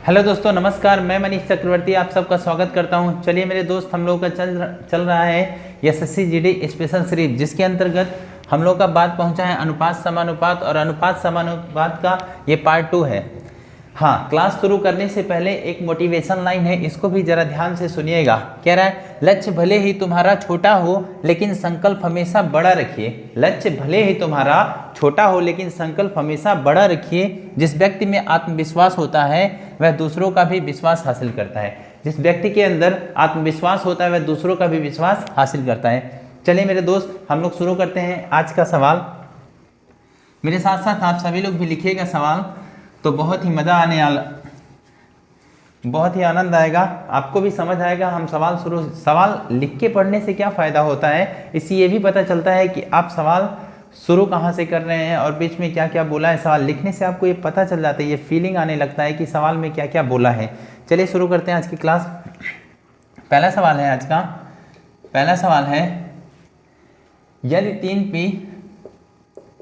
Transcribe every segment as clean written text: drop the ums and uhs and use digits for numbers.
Hello दोस्तों, नमस्कार। मैं मनीष चक्रवर्ती आप सबका स्वागत करता हूं। चलिए मेरे दोस्त, हम लोग का चल रहा है एसएससी जीडी स्पेशल सीरीज, जिसके अंतर्गत हम लोग का बात पहुंचा है अनुपात समानुपात, और अनुपात समानुपात का ये पार्ट 2 है। हाँ, क्लास शुरू करने से पहले एक मोटिवेशन लाइन है, इसको भी जरा ध्यान से सुनिएगा। कह रहा है, लक्ष्य भले ही तुम्हारा छोटा हो लेकिन संकल्प हमेशा बड़ा रखिए। लक्ष्य भले ही तुम्हारा छोटा हो लेकिन संकल्प हमेशा बड़ा रखिए। जिस व्यक्ति में आत्मविश्वास होता है वह दूसरों का भी विश्वास हासिल करता है। जिस व्यक्ति के अंदर आत्मविश्वास होता है वह दूसरों का भी विश्वास हासिल करता है। चलिए मेरे दोस्त, हम लोग शुरू करते हैं आज का सवाल। मेरे साथ साथ आप सभी लोग भी लिखिएगा सवाल, तो बहुत ही मज़ा आने वाला, बहुत ही आनंद आएगा, आपको भी समझ आएगा। हम सवाल लिख के पढ़ने से क्या फ़ायदा होता है, इससे ये भी पता चलता है कि आप सवाल शुरू कहाँ से कर रहे हैं और बीच में क्या क्या बोला है। सवाल लिखने से आपको ये पता चल जाता है, ये फीलिंग आने लगता है कि सवाल में क्या क्या बोला है। चलिए शुरू करते हैं आज की क्लास। पहला सवाल है आज का, पहला सवाल है,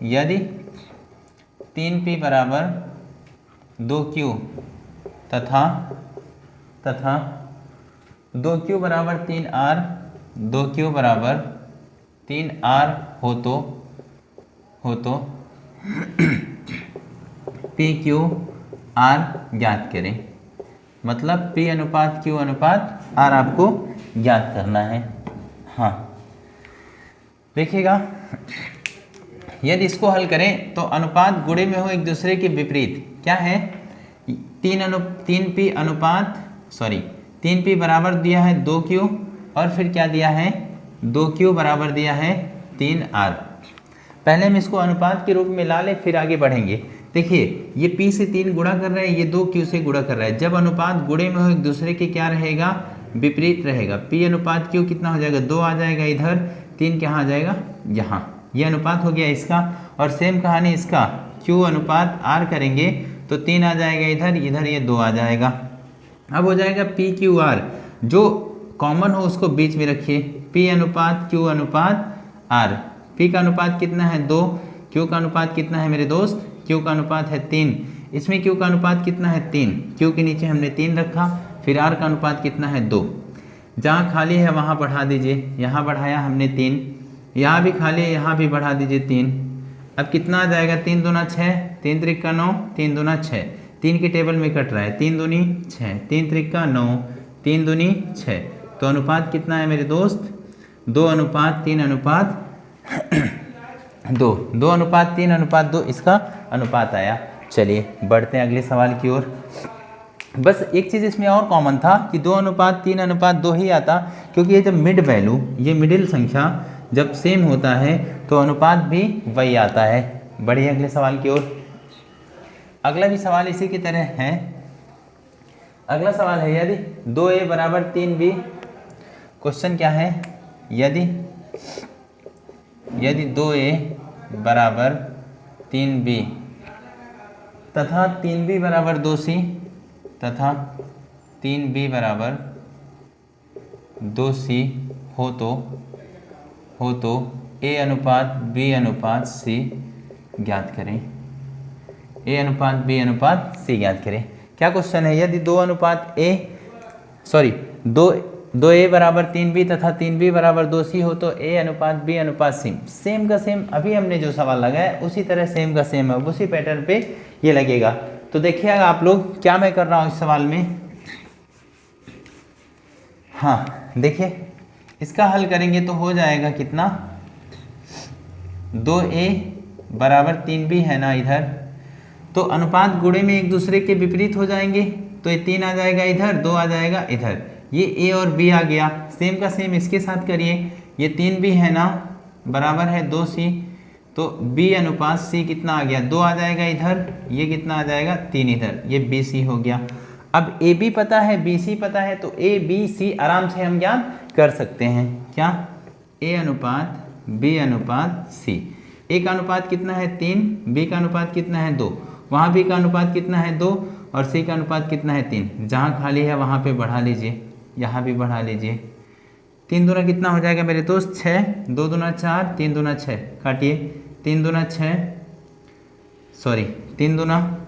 यदि 3p बराबर 2q तथा 2q बराबर 3r, 2q बराबर 3r हो तो PQR ज्ञात करें। मतलब P अनुपात Q अनुपात R आपको ज्ञात करना है। हाँ, देखिएगा, यदि इसको हल करें तो अनुपात गुणे में हो एक दूसरे के विपरीत। क्या है? 3p बराबर दिया है 2q, और फिर क्या दिया है? 2q बराबर दिया है 3r। पहले हम इसको अनुपात के रूप में ला ले, फिर आगे बढ़ेंगे। देखिए, ये p से 3 गुणा कर रहा है, ये 2q से गुणा कर रहा है। जब अनुपात गुणे में हो एक दूसरे के क्या रहेगा? विपरीत रहेगा। p अनुपात q कितना हो जाएगा? 2 आ जाएगा इधर, 3 कहाँ आ जाएगा? यहाँ। ये अनुपात हो गया इसका, और सेम कहानी इसका, q अनुपात r करेंगे तो 3 आ जाएगा इधर, इधर ये 2 आ जाएगा। अब हो जाएगा PQR, जो कॉमन हो उसको बीच में रखिए। p अनुपात q अनुपात r। p का अनुपात कितना है? 2। q का अनुपात कितना है मेरे दोस्त? q का अनुपात है 3। इसमें q का अनुपात कितना है? 3। q के नीचे हमने 3 रखा। फिर r का अनुपात कितना है? 2। जहाँ खाली है वहाँ बढ़ा दीजिए, यहाँ बढ़ाया हमने 3, यहाँ भी खाली है, यहाँ भी बढ़ा दीजिए 3। अब कितना आ जाएगा? 3 दूना 6, 3 त्रिका 9, 3 दूना 6। 3 के टेबल में कट रहा है, 3 दूनी 6, 3 त्रिका 9, 3 दूनी 6। तो अनुपात कितना है मेरे दोस्त? 2 अनुपात 3 अनुपात 2, 2 अनुपात 3 अनुपात 2 इसका अनुपात आया। चलिए बढ़ते हैं अगले सवाल की ओर। बस एक चीज़ इसमें और कॉमन था कि 2 अनुपात 3 अनुपात 2 ही आता, क्योंकि ये जब मिड वैल्यू, ये मिडिल संख्या जब सेम होता है तो अनुपात भी वही आता है। बढ़िए अगले सवाल की ओर। अगला भी सवाल इसी की तरह है। अगला सवाल है, यदि 2a बराबर 3b, क्वेश्चन क्या है? यदि 2a बराबर 3b तथा 3b बराबर 2c तथा 3b बराबर 2c हो तो a अनुपात b अनुपात c ज्ञात करें। a अनुपात b अनुपात c ज्ञात करें। क्या क्वेश्चन है? यदि 2a बराबर 3b तथा 3b बराबर 2c हो तो a अनुपात b अनुपात c। सेम का सेम अभी हमने जो सवाल लगाया उसी तरह सेम का सेम है, उसी पैटर्न पे ये लगेगा। तो देखिएगा आप लोग क्या मैं कर रहा हूँ इस सवाल में। हाँ देखिए, इसका हल करेंगे तो हो जाएगा कितना? 2a बराबर 3b है ना इधर, तो अनुपात गुणे में एक दूसरे के विपरीत हो जाएंगे, तो ये 3 आ जाएगा इधर, 2 आ जाएगा इधर। ये a और b आ गया, सेम का सेम इसके साथ करिए। ये 3b है ना, बराबर है 2c, तो b अनुपात c कितना आ गया? 2 आ जाएगा इधर, ये कितना आ जाएगा? 3 इधर, ये bc हो गया। अब AB पता है, BC पता है, तो ABC आराम से हम ज्ञात कर सकते हैं। क्या? A अनुपात B अनुपात C। A का अनुपात कितना है? 3, B का अनुपात कितना है? 2, वहाँ B का अनुपात कितना है? 2, और C का अनुपात कितना है? 3। जहाँ खाली है वहाँ पे बढ़ा लीजिए, यहाँ भी बढ़ा लीजिए। 3 दूना कितना हो जाएगा मेरे दोस्त? 6, 2 दूना 4, 3 दूना 6, काटिए। 3 दूना 6, सॉरी 3 दूना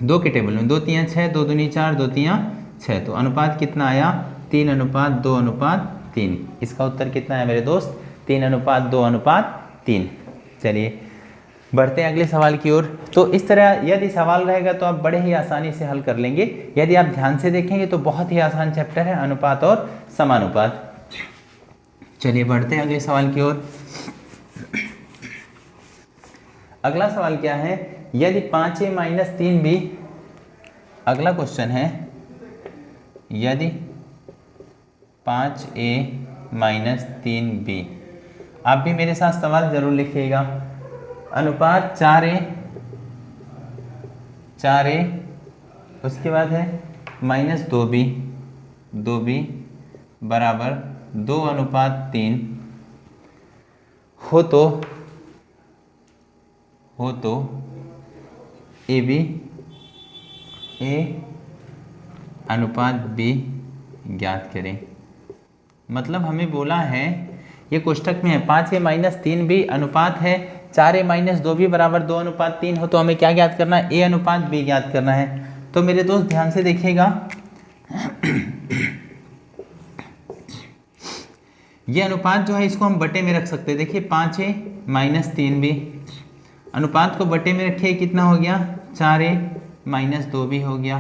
2 के टेबल में 2 तियाँ 6, 2 दूनी 4, 2 तियाँ 6, तो अनुपात कितना आया 3:2:3। इसका उत्तर कितना है मेरे दोस्त 3:2:3। चलिए बढ़ते हैं अगले सवाल की ओर। तो इस तरह यदि सवाल रहेगा तो आप बड़े ही आसानी से हल कर लेंगे। यदि आप ध्यान से देखेंगे तो बहुत ही आसान चैप्टर है अनुपात और समानुपात। चलिए बढ़ते हैं अगले सवाल की ओर। अगला सवाल क्या है, यदि 5a - 3b, अगला क्वेश्चन है यदि 5a - 3b, आप भी मेरे साथ सवाल जरूर लिखिएगा। अनुपात 4a, उसके बाद है -2b बराबर 2:3 हो तो AB A/B ज्ञात करें। मतलब हमें बोला है, ये कोष्टक में है 5a - 3b अनुपात है 4a - 2b बराबर 2:3 हो तो हमें क्या ज्ञात करना है, A/B ज्ञात करना है। तो मेरे दोस्त ध्यान से देखिएगा ये अनुपात जो है इसको हम बटे में रख सकते हैं। देखिए 5a - 3b अनुपात को बटे में रखिए, कितना हो गया 4a - 2b हो गया।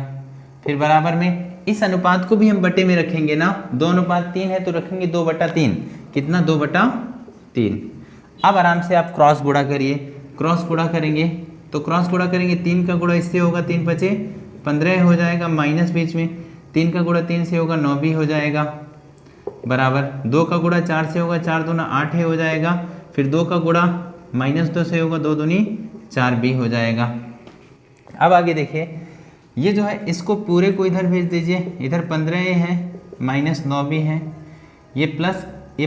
फिर बराबर में इस अनुपात को भी हम बटे में रखेंगे ना, 2:3 है तो रखेंगे 2/3, कितना 2/3। अब आराम से आप क्रॉस गुणा करिए, क्रॉस गुणा करेंगे तो क्रॉस गुणा करेंगे 3 का गुणा इससे होगा 3 × 5 = 15 हो जाएगा, माइनस बीच में 3 का गुणा 3 से होगा 9b हो जाएगा, बराबर 2 का गुणा 4 से होगा 4 दूना 8 हो जाएगा। फिर 2 का गुणा -2 से होगा 2 दूनी 4b हो जाएगा। अब आगे देखिए, ये जो है इसको पूरे को इधर भेज दीजिए, इधर 15a है -9b है, ये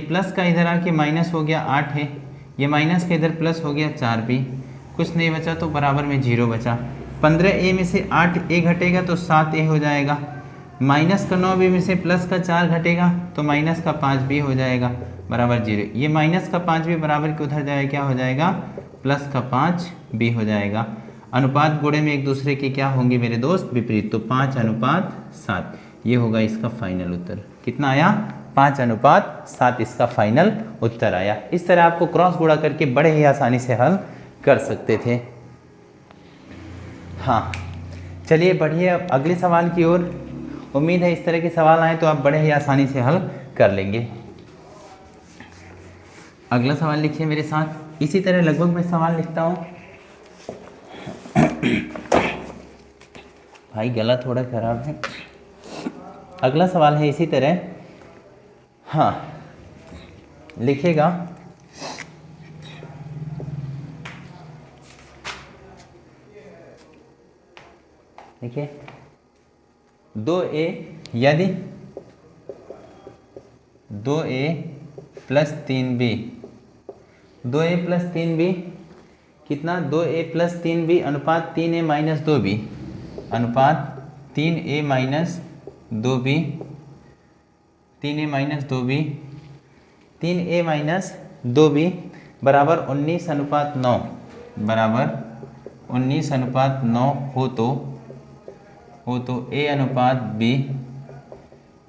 प्लस का इधर आके माइनस हो गया 8 है, ये माइनस का इधर प्लस हो गया 4b, कुछ नहीं बचा तो बराबर में 0 बचा। 15a में से 8a घटेगा तो 7a हो जाएगा, माइनस का 9b में से प्लस का 4 घटेगा तो माइनस का 5b हो जाएगा, बराबर 0। ये माइनस का 5b बराबर के उधर जाएगा, क्या हो जाएगा प्लस का 5b हो जाएगा। अनुपात गुणे में एक दूसरे के क्या होंगे मेरे दोस्त, विपरीत, तो 5:7 ये होगा इसका फाइनल उत्तर। कितना आया 5:7 इसका फाइनल उत्तर आया। इस तरह आपको क्रॉस गुणा करके बड़े ही आसानी से हल कर सकते थे। हाँ चलिए बढ़िए अब अगले सवाल की ओर। उम्मीद है इस तरह के सवाल आए तो आप बड़े ही आसानी से हल कर लेंगे। अगला सवाल लिखिए मेरे साथ। इसी तरह लगभग मैं सवाल लिखता हूँ। भाई गला थोड़ा खराब है। अगला सवाल है इसी तरह, हाँ लिखिएगा। देखिए 2a यदि 2a + 3b, 2a + 3b कितना 2a + 3b अनुपात 3a - 2b, अनुपात 3a - 2b, 3a - 2b, 3a - 2b बराबर 19:9, बराबर 19:9 हो तो A/B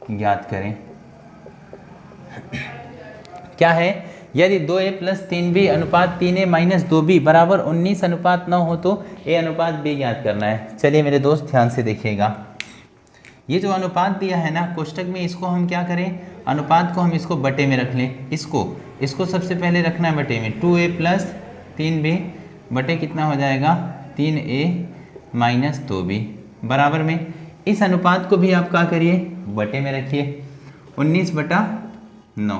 ज्ञात करें। क्या है, यदि 2a + 3b अनुपात 3a - 2b बराबर 19:9 हो तो A/B ज्ञात करना है। चलिए मेरे दोस्त ध्यान से देखिएगा। ये जो अनुपात दिया है ना कोष्टक में, इसको हम क्या करें, अनुपात को हम इसको बटे में रख लें। इसको सबसे पहले रखना है बटे में। 2a + 3b बटे कितना हो जाएगा 3a - 2b, बराबर में इस अनुपात को भी आप क्या करिए बटे में रखिए 19/9।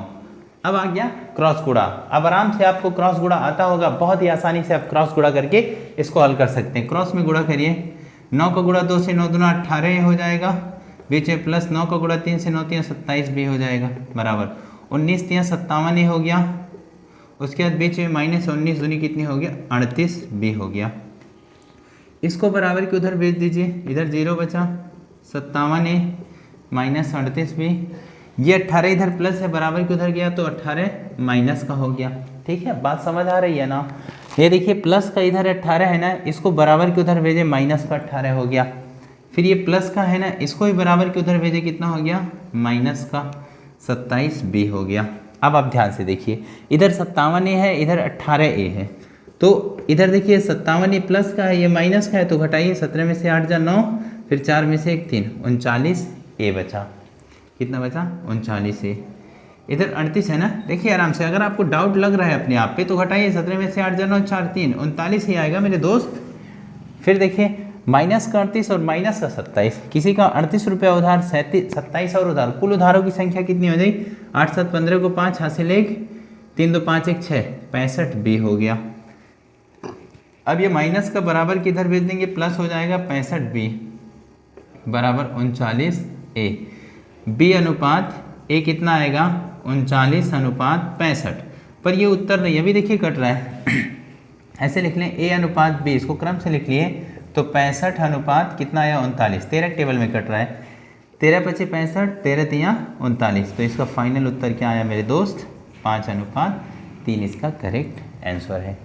अब आ गया क्रॉस गुणा। अब आराम से आपको क्रॉस गुणा आता होगा, बहुत ही आसानी से आप क्रॉस गुणा करके इसको हल कर सकते हैं। क्रॉस में गुणा करिए, 9 का गुणा 2 से 9 दूना 18 हो जाएगा, बीच में प्लस 9 का गुणा 3 से 9 3 27 भी हो जाएगा, बराबर 19 3 57 हो गया। उसके बाद बीच में -19 दूनी कितनी हो गया 38 भी हो गया। इसको बराबर के उधर भेज दीजिए, इधर 0 बचा, 57 -38 भी, ये 18 इधर प्लस है, बराबर के उधर गया तो 18 माइनस का हो गया। ठीक है, बात समझ आ रही है ना। ये देखिए प्लस का इधर 18 है ना, इसको बराबर के उधर भेजे माइनस का 18 हो गया। फिर ये प्लस का है ना, इसको भी बराबर के उधर भेजे, कितना हो गया माइनस का 27b हो गया। अब आप ध्यान से देखिए, इधर 57a है, इधर 18a है, तो इधर देखिए 57a प्लस का है, ये माइनस का है, तो घटाइए 17 में से 8 जा 9, फिर 4 में से 1 3, 39a बचा। कितना बचा 39a। इधर 38 है ना, देखिए आराम से, अगर आपको डाउट लग रहा है अपने आप पे तो घटाइए 17 में से 8 जा 9 4 3, 39 ही आएगा मेरे दोस्त। फिर देखिए माइनस का 38 और माइनस का 27, किसी का 38 रुपया उधार, 27 और उधार, कुल उधारों की संख्या कितनी हो जाएगी 8 7 15 को 5 हासिल 1, 3 2 5 1 6, 65b हो गया। अब ये माइनस का बराबर किधर भेज देंगे, प्लस हो जाएगा 65b बराबर 39a। b अनुपात a कितना आएगा 39:65। पर ये उत्तर नहीं, अभी देखिए कट रहा है ऐसे लिख लें a अनुपात b, इसको क्रम से लिख लिए तो 65 अनुपात कितना आया 39, 13 टेबल में कट रहा है, 13 पचे 65, 13 तिया 39, तो इसका फाइनल उत्तर क्या आया मेरे दोस्त 5:3 इसका करेक्ट आंसर है।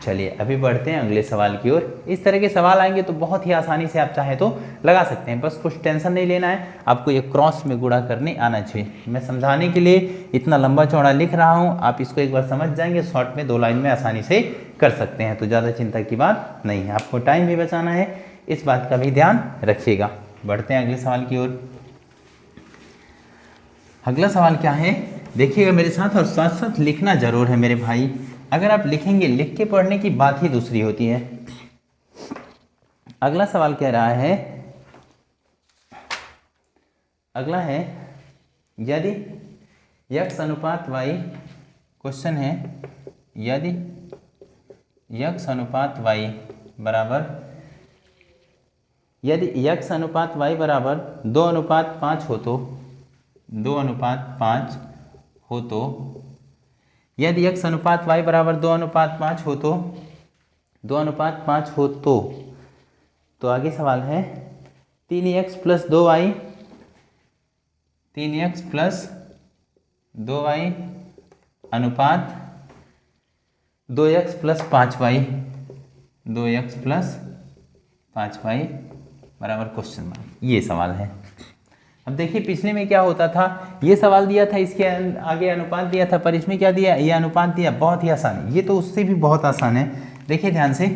चलिए अभी बढ़ते हैं अगले सवाल की ओर। इस तरह के सवाल आएंगे तो बहुत ही आसानी से आप चाहे तो लगा सकते हैं, बस कुछ टेंशन नहीं लेना है, आपको ये क्रॉस में गुणा करने आना चाहिए। मैं समझाने के लिए इतना लंबा चौड़ा लिख रहा हूँ, आप इसको एक बार समझ जाएंगे, शॉर्ट में 2 लाइन में आसानी से कर सकते हैं, तो ज़्यादा चिंता की बात नहीं है। आपको टाइम भी बचाना है, इस बात का भी ध्यान रखिएगा। बढ़ते हैं अगले सवाल की ओर। अगला सवाल क्या है, देखिएगा मेरे साथ और साथ साथ लिखना जरूर है मेरे भाई। अगर आप लिखेंगे, लिख के पढ़ने की बात ही दूसरी होती है। अगला सवाल कह रहा है, अगला है यदि x अनुपात y, क्वेश्चन है यदि x अनुपात y बराबर, यदि x अनुपात y बराबर 2:5 हो तो 2:5 हो तो, यदि x अनुपात y बराबर 2:5 हो तो 2:5 हो तो आगे सवाल है 3x plus 2y, 3x plus 2y अनुपात 2x plus 5y, 2x plus 5y बराबर क्वेश्चन मार्क, ये सवाल है। अब देखिए पिछले में क्या होता था, ये सवाल दिया था, इसके आगे अनुपात दिया था, पर इसमें क्या दिया, ये अनुपात दिया, बहुत ही आसान है। ये तो उससे भी बहुत आसान है, देखिए ध्यान से,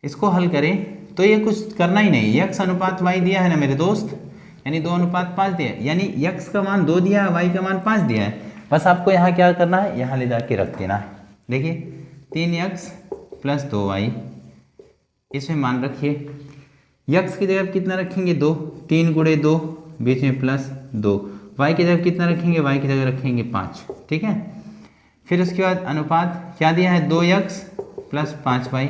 इसको हल करें तो ये कुछ करना ही नहीं, x अनुपात y दिया है ना मेरे दोस्त, यानी 2:5 दिया, यानी x का मान 2 दिया है, y का मान 5 दिया है, बस आपको यहाँ क्या करना है, यहाँ ले जाके रख देना है। देखिए 3x प्लस 2y, इसमें मान रखिए, x की जगह कितना रखेंगे 2, 3 गुणे 2, बीच में प्लस 2, y की जगह कितना रखेंगे, y की जगह रखेंगे 5, ठीक है। फिर उसके बाद अनुपात क्या दिया है 2x प्लस 5y,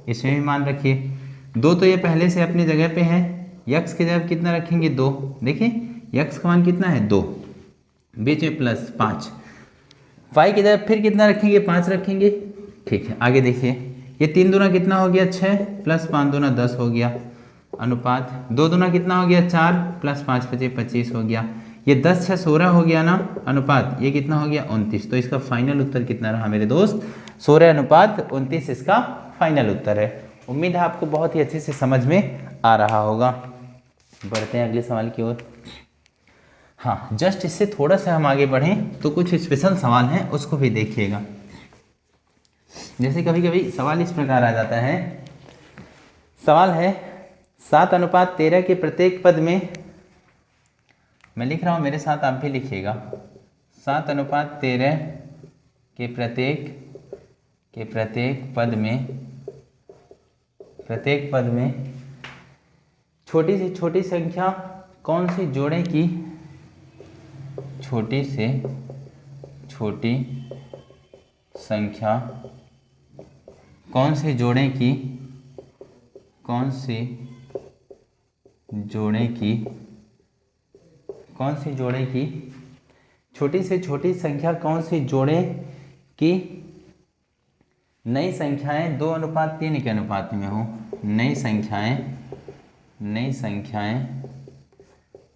इसमें भी मान रखिए, 2 तो ये पहले से अपनी जगह पे है, x की जगह कितना रखेंगे 2, देखिए x का मान कितना है 2, बीच में प्लस 5, y की जगह फिर कितना रखेंगे 5 रखेंगे, ठीक है। आगे देखिए, ये 3 दूना कितना हो गया 6, प्लस 5 दूना 10 हो गया, अनुपात 2 दूना कितना हो गया 4, प्लस 5 पचे 25 हो गया, ये 10 6 16 हो गया ना, अनुपात ये कितना हो गया 29, तो इसका फाइनल उत्तर कितना रहा मेरे दोस्त 16:29 इसका फाइनल उत्तर है। उम्मीद है आपको बहुत ही अच्छे से समझ में आ रहा होगा। बढ़ते हैं अगले सवाल की ओर। हाँ, जस्ट इससे थोड़ा सा हम आगे बढ़ें तो कुछ स्पेशल सवाल हैं, उसको भी देखिएगा। जैसे कभी कभी सवाल इस प्रकार आ जाता है, सवाल है 7:13 के प्रत्येक पद में, मैं लिख रहा हूँ मेरे साथ आप भी लिखिएगा, 7:13 के प्रत्येक पद में छोटी से छोटी संख्या कौन सी जोड़ें की, छोटी से छोटी संख्या कौन सी जोड़ें की, कौन सी जोड़ें की, छोटी से छोटी संख्या कौन सी जोड़ें की नई संख्याएं 2:3 के अनुपात में हो, नई संख्याएं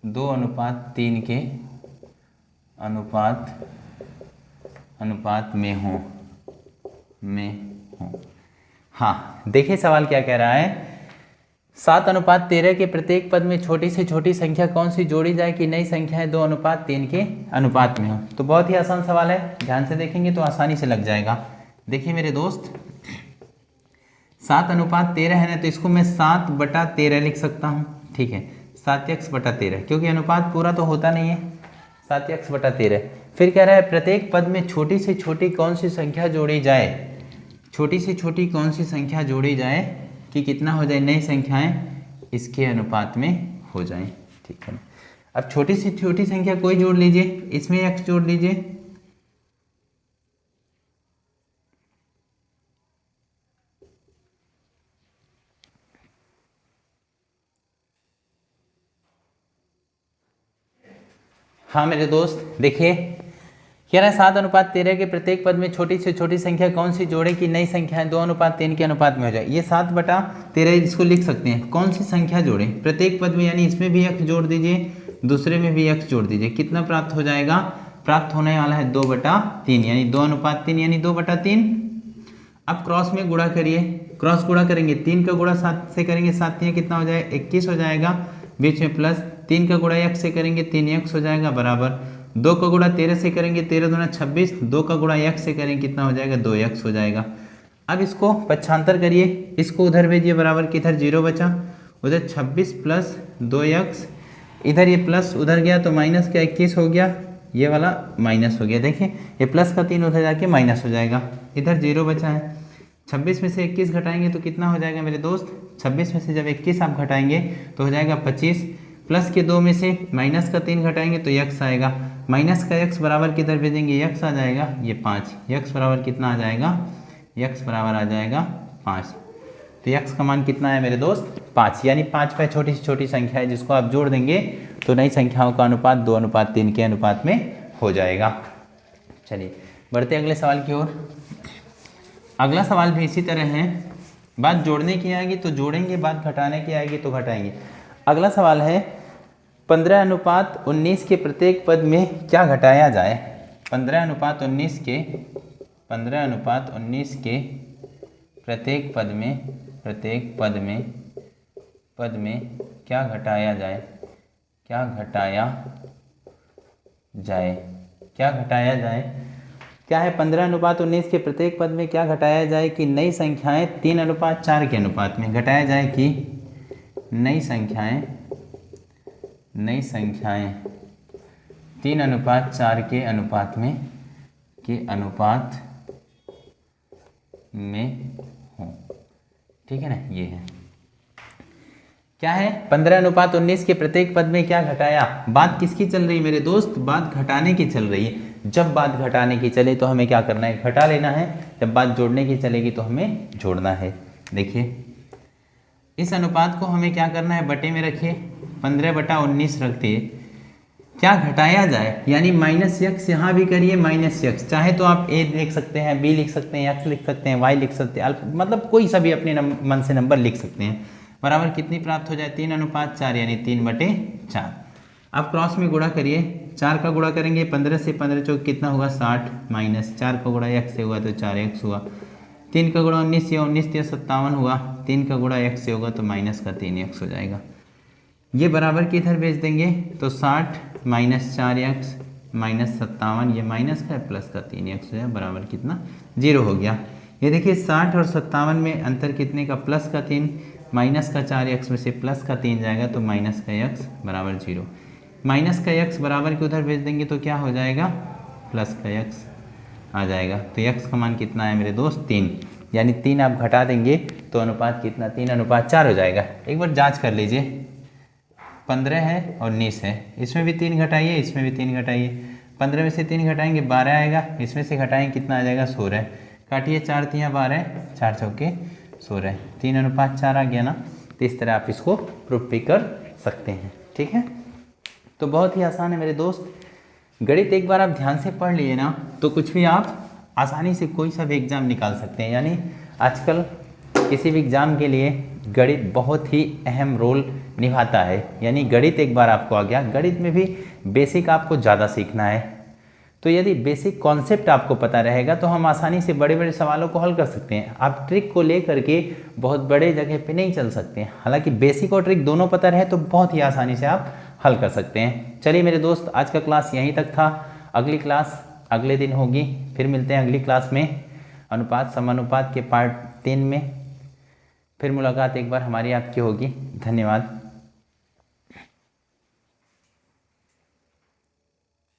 2:3 के अनुपात में हो। हाँ देखिए सवाल क्या कह रहा है, 7:13 के प्रत्येक पद में छोटी से छोटी संख्या कौन सी जोड़ी जाए कि नई संख्याएं 2:3 के अनुपात में हो। तो बहुत ही आसान सवाल है, ध्यान से देखेंगे तो आसानी से लग जाएगा। देखिए मेरे दोस्त 7:13 है ना, तो इसको मैं 7/13 लिख सकता हूँ, ठीक है 7x/13, क्योंकि अनुपात पूरा तो होता नहीं है 7x/13। फिर कह रहा है प्रत्येक पद में छोटी से छोटी कौन सी संख्या जोड़ी जाए, छोटी से छोटी कौन सी संख्या जोड़ी जाए कि कितना हो जाए, नई संख्याएं इसके अनुपात में हो जाएं, ठीक है। अब छोटी से छोटी संख्या कोई जोड़ लीजिए, इसमें x जोड़ लीजिए, हाँ मेरे दोस्त देखिए कह रहा है 7:13 के प्रत्येक पद में छोटी से छोटी संख्या कौन सी जोड़े कि नई संख्याएं 2:3 के अनुपात में हो जाए। ये 7/13 इसको लिख सकते हैं, कौन सी संख्या जोड़े प्रत्येक पद में, यानी इसमें भी x जोड़ दीजिए, दूसरे में भी x जोड़ दीजिए, कितना प्राप्त हो जाएगा, प्राप्त होने वाला है 2/3, यानी 2:3 यानी 2/3। अब क्रॉस में गुणा करिए, क्रॉस गुणा करेंगे 3 का गुणा 7 से करेंगे, 7 कितना हो जाएगा 21 हो जाएगा, बीच में प्लस 3 का गुणा x से करेंगे 3x हो जाएगा, बराबर 2 का गुणा 13 से करेंगे 13 दूना 26, 2 का गुणा x से करेंगे कितना हो जाएगा 2x हो जाएगा। अब इसको पक्षांतर करिए, इसको उधर भेजिए, बराबर किधर 0 बचा, उधर 26 प्लस 2x, इधर ये प्लस उधर गया तो माइनस का 21 हो गया, ये वाला माइनस हो गया। देखिए ये प्लस का 3 उधर जाके माइनस हो जाएगा, इधर 0 बचा है। 26 में से 21 घटाएंगे तो कितना हो जाएगा मेरे दोस्त, 26 में से जब 21 आप घटाएंगे तो हो जाएगा 25, प्लस के 2 में से माइनस का 3 घटाएंगे तो x आएगा, माइनस का x बराबर किधर भेजेंगे, x आ जाएगा ये 5, x बराबर कितना आ जाएगा, x बराबर आ जाएगा 5। तो x का मान कितना है मेरे दोस्त 5, यानी 5 पे छोटी से छोटी संख्या है जिसको आप जोड़ देंगे तो नई संख्याओं का अनुपात 2:3 के अनुपात में हो जाएगा। चलिए बढ़ते अगले सवाल की ओर। अगला सवाल भी इसी तरह है, बात जोड़ने की आएगी तो जोड़ेंगे, बात घटाने की आएगी तो घटाएंगे। अगला सवाल है 15:19 के प्रत्येक पद में क्या घटाया जाए। 15:19 के प्रत्येक पद में क्या घटाया जाए, क्या घटाया जाए, क्या है 15:19 के प्रत्येक पद में क्या घटाया जाए कि नई संख्याएं 3:4 के अनुपात में घटाया जाए कि नई संख्याएं 3:4 के अनुपात में हो, ठीक है ना। ये है क्या है 15:19 के प्रत्येक पद में क्या घटाया, बात किसकी चल रही है मेरे दोस्त, बात घटाने की चल रही है। जब बात घटाने की चले तो हमें क्या करना है, घटा लेना है, जब बात जोड़ने की चलेगी तो हमें जोड़ना है। देखिए इस अनुपात को हमें क्या करना है, बटे में रखिए, 15/19 रख दिए, क्या घटाया जाए, यानी -x यहाँ भी करिए -x, चाहे तो आप a लिख सकते हैं, b लिख सकते हैं, x लिख सकते हैं, y लिख सकते हैं, मतलब कोई सा भी अपने मन से नंबर लिख सकते हैं, बराबर कितनी प्राप्त हो जाए 3:4 यानी 3/4। अब क्रॉस में गुणा करिए, 4 का गुणा करेंगे 15 से, 15 चौक कितना होगा 60, माइनस 4 का गुणा x से हुआ तो 4x हुआ, 3 का गुणा 19 या 19 या 57 हुआ, 3 का गुणा x से होगा तो माइनस का 3x हो जाएगा। ये बराबर की इधर भेज देंगे तो 60 माइनस 4x माइनस 57, ये माइनस का प्लस का 3x है, बराबर कितना 0 हो गया। ये देखिए 60 और 57 में अंतर कितने का, प्लस का 3, माइनस का 4x में से प्लस का 3 जाएगा तो माइनस का x बराबर 0, माइनस का x बराबर के उधर भेज देंगे तो क्या हो जाएगा, प्लस का x आ जाएगा। तो x का मान कितना है मेरे दोस्त 3, यानी 3 आप घटा देंगे तो अनुपात कितना 3:4 हो जाएगा। एक बार जांच कर लीजिए, 15 है और 19 है, इसमें भी 3 घटाइए, इसमें भी 3 घटाइए, 15 में से 3 घटाएंगे 12 आएगा, इसमें से घटाएंगे कितना आ जाएगा 16, काटिए 4 3 12, 4 चौके 16, 3:4 आ गया ना। तो इस तरह आप इसको प्रूफ भी कर सकते हैं, ठीक है। तो बहुत ही आसान है मेरे दोस्त, गणित एक बार आप ध्यान से पढ़ लिए ना तो कुछ भी आप आसानी से कोई सा भी एग्ज़ाम निकाल सकते हैं। यानी आजकल किसी भी एग्ज़ाम के लिए गणित बहुत ही अहम रोल निभाता है। यानी गणित एक बार आपको आ गया, गणित में भी बेसिक आपको ज़्यादा सीखना है, तो यदि बेसिक कॉन्सेप्ट आपको पता रहेगा तो हम आसानी से बड़े बड़े सवालों को हल कर सकते हैं। आप ट्रिक को लेकर के बहुत बड़े जगह पे नहीं चल सकते हैं। हालांकि बेसिक और ट्रिक दोनों पता रहे तो बहुत ही आसानी से आप हल कर सकते हैं। चलिए मेरे दोस्त, आज का क्लास यहीं तक था। अगली क्लास अगले दिन होगी। फिर मिलते हैं अगली क्लास में अनुपात समानुपात के पार्ट 3 में। फिर मुलाकात एक बार हमारी आपकी होगी। धन्यवाद।